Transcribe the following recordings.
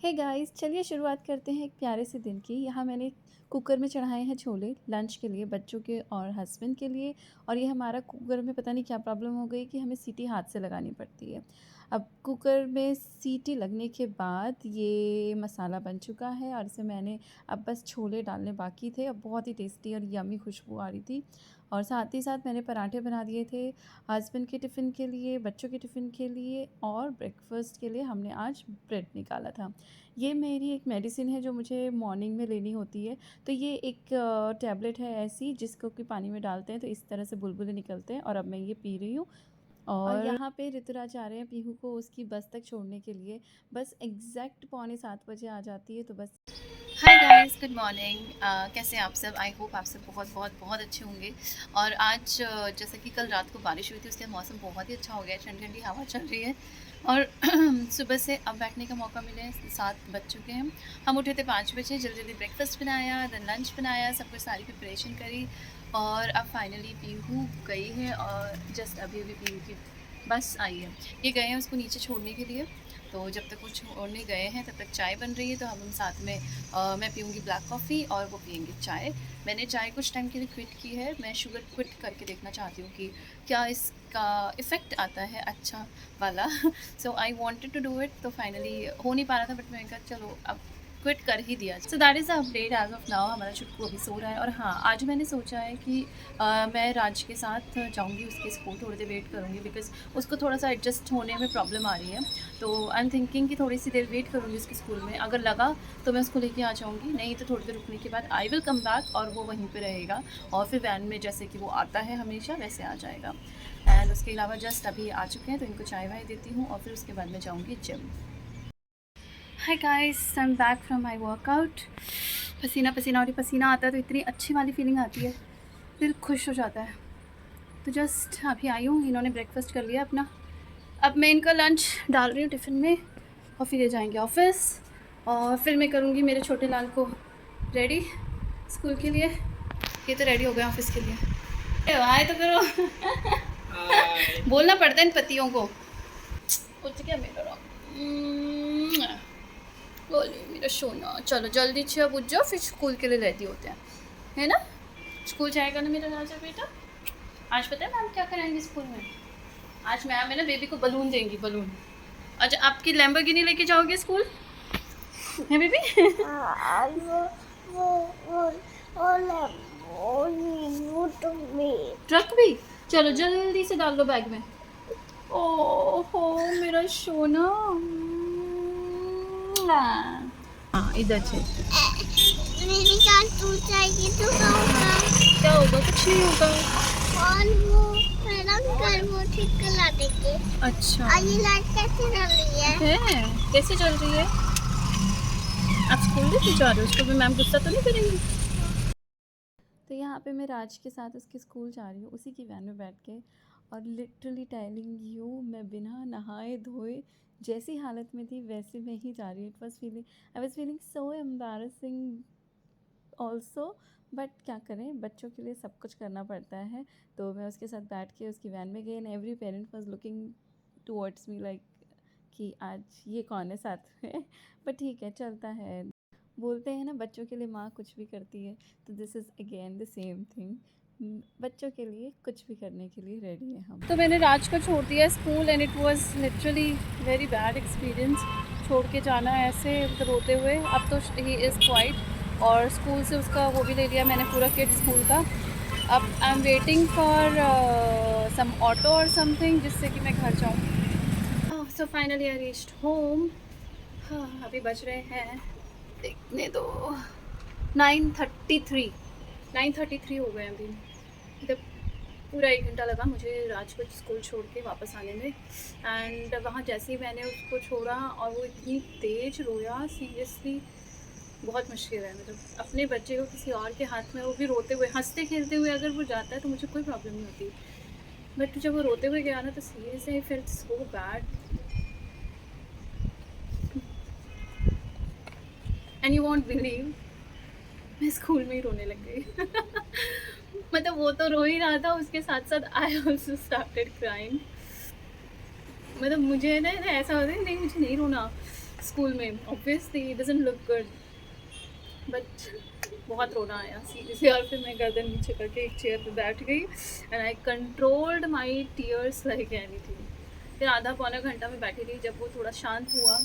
Hey guys, चलिए शुरुआत करते हैं एक प्यारे से दिन की। यहाँ मैंने कुकर में चढ़ाए हैं छोले लंच के लिए, बच्चों के और हस्बैंड के लिए। और ये हमारा कुकर में पता नहीं क्या प्रॉब्लम हो गई कि हमें सीटी हाथ से लगानी पड़ती है। अब कुकर में सीटी लगने के बाद ये मसाला बन चुका है और इसे मैंने अब बस छोले डालने बाकी थे। अब बहुत ही टेस्टी और यमी खुशबू आ रही थी। और साथ ही साथ मैंने पराठे बना दिए थे हस्बैंड के टिफ़िन के लिए, बच्चों के टिफ़िन के लिए, और ब्रेकफास्ट के लिए हमने आज ब्रेड निकाला था। ये मेरी एक मेडिसिन है जो मुझे मॉर्निंग में लेनी होती है। तो ये एक टैबलेट है ऐसी जिसको कि पानी में डालते हैं तो इस तरह से बुलबुले निकलते हैं, और अब मैं ये पी रही हूँ। और यहाँ पे ऋतुराज आ रहे हैं पीहू को उसकी बस तक छोड़ने के लिए। बस एग्जैक्ट पौने 7 बजे आ जाती है, तो बस। Hi guys, good morning. कैसे हैं आप सब? आई होप आप सब बहुत बहुत बहुत अच्छे होंगे। और आज जैसा कि कल रात को बारिश हुई थी, उसके मौसम बहुत ही अच्छा हो गया है, ठंडी ठंडी हवा चल रही है। और सुबह से अब बैठने का मौका मिले, 7 बज चुके हैं। हम उठे थे 5 बजे, जल्दी जल्दी ब्रेकफास्ट बनाया, देन लंच बनाया, सब कुछ सारी प्रिपरेशन करी। और अब फाइनली पीहू गई है, और जस्ट अभी अभी पीहू की बस आई है। ये गए हैं उसको नीचे छोड़ने के लिए। तो जब तक वो छोड़ने गए हैं तब तक चाय बन रही है, तो हम साथ में मैं पीऊँगी ब्लैक कॉफ़ी और वो पियेंगे चाय। मैंने चाय कुछ टाइम के लिए क्विट की है। मैं शुगर क्विट करके देखना चाहती हूँ कि क्या इसका इफ़ेक्ट आता है अच्छा वाला। So I wanted to do it, तो फाइनली हो नहीं पा रहा था, बट मैंने कहा चलो अब क्विट कर ही दिया। So that is the update as of now. हमारा छुटकू अभी सो रहा है। और हाँ, आज मैंने सोचा है कि मैं राज के साथ जाऊँगी उसके स्कूल, थोड़ी देर वेट करूँगी बिकॉज़ उसको थोड़ा सा एडजस्ट होने में प्रॉब्लम आ रही है। तो आई एम थिंकिंग कि थोड़ी सी देर वेट करूँगी उसके स्कूल में। अगर लगा तो मैं उसको लेके आ जाऊँगी, नहीं तो थोड़ी देर रुकने के बाद आई विल कम बैक और वो वहीं पे रहेगा। और फिर वैन में जैसे कि वो आता है हमेशा वैसे आ जाएगा। एंड उसके अलावा जस्ट अभी आ चुके हैं, तो इनको चाय वाय देती हूँ और फिर उसके बाद मैं जाऊँगी gym. Hi guys, I am back from my workout. पसीना पसीना, और पसीना आता है तो इतनी अच्छी वाली फीलिंग आती है, दिल खुश हो जाता है। तो जस्ट अभी आई हूँ, इन्होंने ब्रेकफास्ट कर लिया अपना। अब मैं इनका लंच डाल रही हूँ टिफ़िन में, और फिर ये जाएंगे ऑफिस। और फिर मैं करूँगी मेरे छोटे लाल को रेडी स्कूल के लिए। ये तो रेडी हो गए ऑफिस के लिए। आए तो करो। बोलना पड़ता है इन पतियों को। कुछ क्या मेरा बोले मेरा सोना, चलो जल्दी से अब उठ जाओ, फिर स्कूल के लिए रेडी होते हैं, है ना? स्कूल जाएगा ना मेरा राजा बेटा? आज पता है मैम क्या कराएंगे स्कूल में? आज मैम है ना बेबी को बलून देंगी, बलून। अच्छा, आपकी लैम्बोर्गिनी लेके जाओगे स्कूल, है बेबी? ट्रक भी? चलो जल्दी से डाल दो बैग में। ओहो मेरा सोना। हाँ, इधर से। मेरी कार टूट जाएगी तो क्या होगा? क्या होगा? कुछ नहीं होगा। और वो मेरा घर वो ठीक करा देंगे। अच्छा और ये लाइट कैसे चल रही है? कैसे चल रही है? आप स्कूल नहीं जा रहे हो? स्कूल में मैम गुस्सा तो नहीं करेंगी? तो यहाँ पे मैं राज के साथ उसके स्कूल जा रही हूँ, उसी की वैन में बैठ के। और लिटरली टेलिंग यू, मैं बिना नहाए धोए जैसी हालत में थी वैसे में ही जा रही हूँ। I was feeling so embarrassing also. But क्या करें, बच्चों के लिए सब कुछ करना पड़ता है। तो मैं उसके साथ बैठ के उसकी वैन में गई, and every parent was looking towards me like कि आज ये कौन है साथ में। बट ठीक है, चलता है। बोलते हैं ना, बच्चों के लिए माँ कुछ भी करती है, तो this is again the same thing. बच्चों के लिए कुछ भी करने के लिए रेडी है हम। तो मैंने राज को छोड़ दिया school, and it was literally very bad experience. छोड़ के जाना ऐसे मतलब रोते हुए। अब तो ही इज़ क्वाइट, और स्कूल से उसका वो भी ले लिया मैंने, पूरा किट स्कूल का। अब I am waiting for some auto और समथिंग जिससे कि मैं घर जाऊँ। So finally I reached home. हाँ, अभी बज रहे हैं, देखने दो, 9:33। 9:33 हो गए अभी। मतलब पूरा 1 घंटा लगा मुझे राज को स्कूल छोड़ के वापस आने में। एंड वहाँ जैसे ही मैंने उसको छोड़ा, और वो इतनी तेज़ रोया, सीरियसली बहुत मुश्किल है। मतलब अपने बच्चे को किसी और के हाथ में, वो भी रोते हुए, हंसते खेलते हुए अगर वो जाता है तो मुझे कोई प्रॉब्लम नहीं होती, बट जब वो रोते हुए गया ना तो seriously I felt so bad. And you won't believe, मैं स्कूल में ही रोने लग गई। मतलब वो तो रो ही रहा था, उसके साथ साथ आई ऑल्सो स्टार्टेड क्राइंग। मतलब मुझे ना ऐसा होता है, नहीं मुझे नहीं रोना, स्कूल में, obviously doesn't look good, but बहुत रोना आया सीरियसली। और फिर मैं गर्दन नीचे करके एक चेयर पे बैठ गई and I controlled my tears like anything. फिर आधा पौना घंटा में बैठी रही, जब वो थोड़ा शांत हुआ,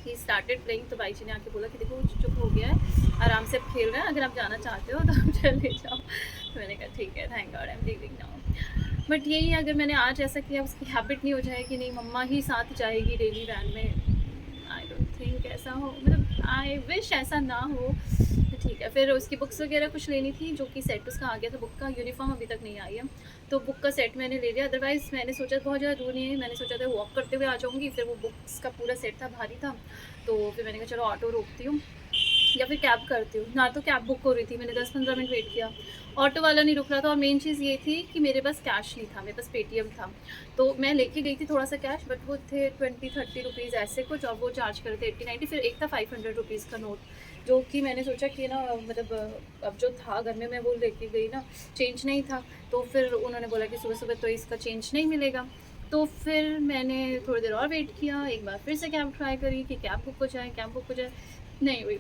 ही स्टार्टेड प्लेइंग, तो बाई जी ने आके बोला कि देखो वो चुप हो गया है, आराम से अब खेल रहा है, अगर आप जाना चाहते हो तो आप चले जाओ। तो मैंने कहा ठीक है, thank God I am leaving now. But यही अगर मैंने आज ऐसा किया, उसकी हैबिट नहीं हो जाएगी, नहीं मम्मा ही साथ जाएगी डेली वैन में, आई डोंट थिंक ऐसा हो, मतलब आई विश ऐसा ना हो। तो ठीक है, फिर उसकी बुक्स वगैरह कुछ लेनी थी, जो कि सेट उसका आ गया था बुक का, यूनिफॉर्म अभी तक नहीं आई है, तो बुक का सेट मैंने ले लिया। अदरवाइज़ मैंने सोचा बहुत ज़्यादा दूर नहीं है, मैंने सोचा था वॉक करते हुए आ जाऊँगी, फिर वो बुक्स का पूरा सेट था, भारी था, तो फिर मैंने कहा चलो ऑटो रोकती हूँ या फिर कैब करती हूँ। ना तो कैब बुक हो रही थी, मैंने 10-15 मिनट वेट किया, ऑटो वाला नहीं रुक रहा था, और मेन चीज़ ये थी कि मेरे पास कैश नहीं था, मेरे पास पेटीएम था। तो मैं लेके गई थी थोड़ा सा कैश, बट वो थे 20-30 रुपीज़ ऐसे कुछ, और वो चार्ज कर रहे थे 80-90, फिर एक था 500 रुपीज़ का नोट, जो कि मैंने सोचा कि ना मतलब अब जो था घर में मैं वो लेके गई ना, चेंज नहीं था, तो फिर उन्होंने बोला कि सुबह-सुबह तो इसका चेंज नहीं मिलेगा। तो फिर मैंने थोड़ी देर और वेट किया, एक बार फिर से कैब ट्राई करी कि कैब बुक हो जाए, कैब बुक हो जाए, नहीं हुई।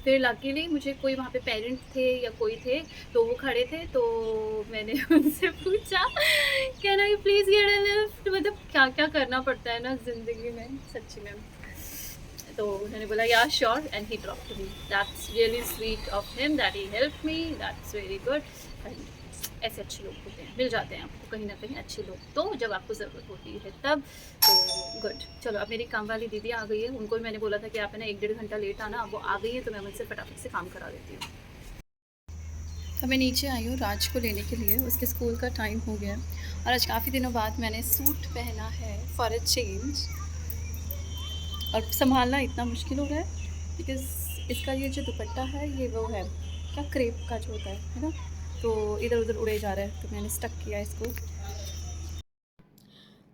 फिर लकीली मुझे कोई वहाँ पे पेरेंट थे या कोई थे, तो वो खड़े थे, तो मैंने उनसे पूछा can I please get a lift, मतलब क्या-क्या करना पड़ता है ना ज़िंदगी में, सच्ची में। तो उन्होंने बोला या sure, and he dropped me, that's really sweet of him that he helped me, that's very good. And ऐसे अच्छे लोग होते हैं, मिल जाते हैं आपको कहीं ना कहीं अच्छे लोग, तो जब आपको ज़रूरत होती है तब। तो गुड, चलो अब मेरी काम वाली दीदी आ गई है, उनको भी मैंने बोला था कि आप है ना 1-1.5 घंटा लेट आना, अब वो आ गई है, तो मैं उनसे फटाफट से काम करा देती हूँ। तो मैं नीचे आई हूँ राज को लेने के लिए, उसके स्कूल का टाइम हो गया और आज काफ़ी दिनों बाद मैंने सूट पहना है फॉर अ चेंज, और संभालना इतना मुश्किल हो रहा है बिकॉज़ इसका ये जो दुपट्टा है ये वो है क्या, क्रेप का जो होता है ना, तो इधर उधर उड़े जा रहा है, तो मैंने स्टक किया इसको।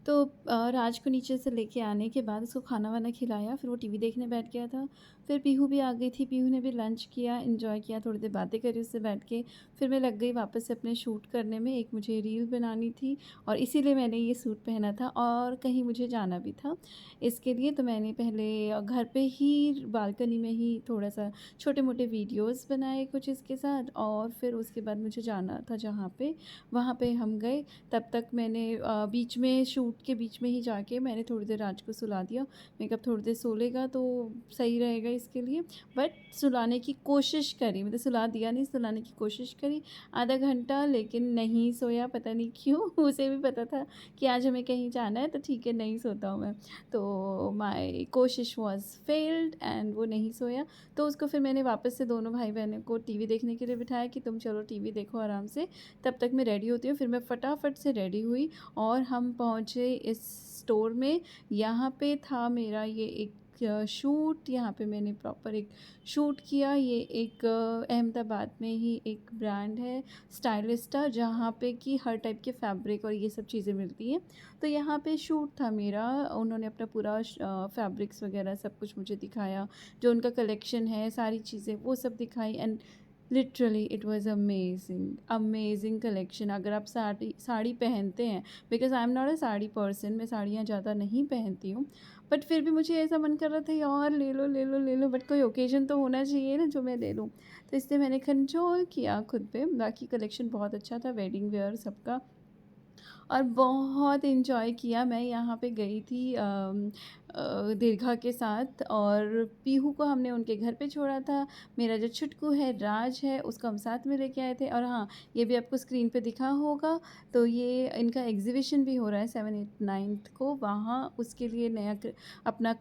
तो राज को नीचे से लेके आने के बाद उसको खाना वाना खिलाया, फिर वो टीवी देखने बैठ गया था। फिर पीहू भी आ गई थी, पीहू ने भी लंच किया, एंजॉय किया, थोड़ी देर बातें करी उससे बैठ के। फिर मैं लग गई वापस से अपने शूट करने में, एक मुझे रील बनानी थी और इसीलिए मैंने ये सूट पहना था और कहीं मुझे जाना भी था। इसके लिए तो मैंने पहले घर पे ही बालकनी में ही थोड़ा सा छोटे मोटे वीडियोज़ बनाए कुछ इसके साथ, और फिर उसके बाद मुझे जाना था जहाँ पे, वहाँ पे हम गए। तब तक मैंने बीच में शूट के बीच में ही जाके मैंने थोड़ी देर राज को सुला दिया। मैं कहा थोड़ी देर सो लेगा तो सही रहेगा इसके लिए, बट सुलाने की कोशिश करी, मतलब सुला दिया नहीं, सुलाने की कोशिश करी आधा घंटा, लेकिन नहीं सोया, पता नहीं क्यों। उसे भी पता था कि आज हमें कहीं जाना है, तो ठीक है नहीं सोता हूँ मैं, तो माय कोशिश वाज फेल्ड एंड वो नहीं सोया। तो उसको फिर मैंने वापस से दोनों भाई बहनों को टीवी देखने के लिए बिठाया कि तुम चलो टीवी देखो आराम से, तब तक मैं रेडी होती हूँ। फिर मैं फटाफट से रेडी हुई और हम पहुँचे इस स्टोर में। यहाँ पे था मेरा ये एक शूट, यहाँ पे मैंने प्रॉपर एक शूट किया। ये एक अहमदाबाद में ही एक ब्रांड है स्टाइलिस्टा, जहाँ पे कि हर टाइप के फैब्रिक और ये सब चीज़ें मिलती हैं। तो यहाँ पे शूट था मेरा, उन्होंने अपना पूरा फैब्रिक्स वगैरह सब कुछ मुझे दिखाया, जो उनका कलेक्शन है सारी चीज़ें वो सब दिखाई, and literally it was amazing, amazing collection. अगर आप साड़ी साड़ी पहनते हैं, because I am not a sari person, मैं साड़ियाँ ज़्यादा नहीं पहनती हूँ, बट फिर भी मुझे ऐसा मन कर रहा था यार ले लो ले लो ले लो, बट कोई ओकेजन तो होना चाहिए ना जो मैं ले लूँ, तो इसलिए मैंने कंट्रोल किया खुद पे। बाकी कलेक्शन बहुत अच्छा था, वेडिंग वेयर सबका, और बहुत इन्जॉय किया। मैं यहाँ पे गई थी दीर्घा के साथ, और पीहू को हमने उनके घर पे छोड़ा था। मेरा जो छुटकू है राज है, उसको हम साथ में लेके आए थे। और हाँ, ये भी आपको स्क्रीन पे दिखा होगा, तो ये इनका एग्जीबिशन भी हो रहा है 7-8-9 को वहाँ, उसके लिए नया अपना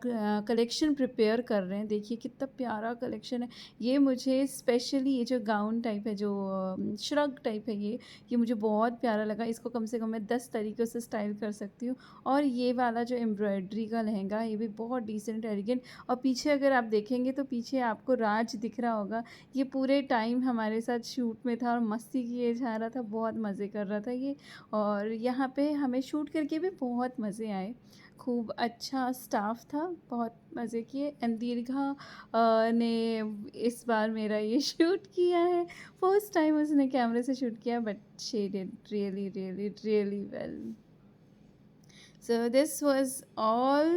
कलेक्शन प्रिपेयर कर रहे हैं। देखिए कितना प्यारा कलेक्शन है। ये मुझे स्पेशली ये जो गाउन टाइप है, जो श्रग टाइप है, ये मुझे बहुत प्यारा लगा। इसको कम से कम मैं 10 तरीक़ों से स्टाइल कर सकती हूँ। और ये वाला जो एम्ब्रॉयडरी का लहंगा, ये भी बहुत डिसेंट एलिगेंट। और पीछे अगर आप देखेंगे तो पीछे आपको राज दिख रहा होगा, ये पूरे टाइम हमारे साथ शूट में था और मस्ती किए जा रहा था, बहुत मज़े कर रहा था ये। और यहाँ पे हमें शूट करके भी बहुत मज़े आए, खूब अच्छा स्टाफ था, बहुत मज़े किए। एंड दीर्घा ने इस बार मेरा ये शूट किया है, फर्स्ट टाइम उसने कैमरे से शूट किया, but she did really really really well. So this was all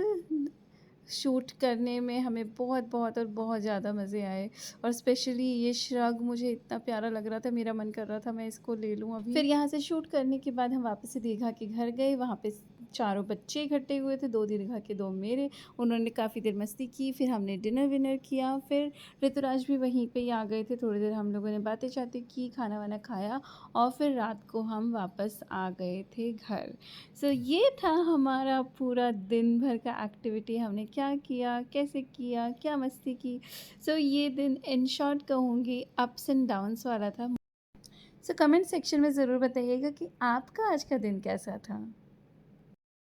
shoot करने में हमें बहुत बहुत और बहुत ज़्यादा मज़े आए और स्पेशली ये श्रग मुझे इतना प्यारा लग रहा था, मेरा मन कर रहा था मैं इसको ले लूँ अभी। फिर यहाँ से शूट करने के बाद हम वापस से दीघा के घर गए, वहाँ पे चारों बच्चे इकट्ठे हुए थे, 2 दीघा के 2 मेरे। उन्होंने काफ़ी देर मस्ती की, फिर हमने डिनर विनर किया, फिर ऋतुराज भी वहीं पे ही आ गए थे। थोड़ी देर हम लोगों ने बातें-शातें की, खाना-वाना खाया और फिर रात को हम वापस आ गए थे घर। सो ये था हमारा पूरा दिन भर का एक्टिविटी, हमने क्या किया, कैसे किया, क्या मस्ती की। सो ये दिन इन शॉर्ट कहूँगी अप्स एंड डाउन्स वाला था। सो कमेंट सेक्शन में ज़रूर बताइएगा कि आपका आज का दिन कैसा था।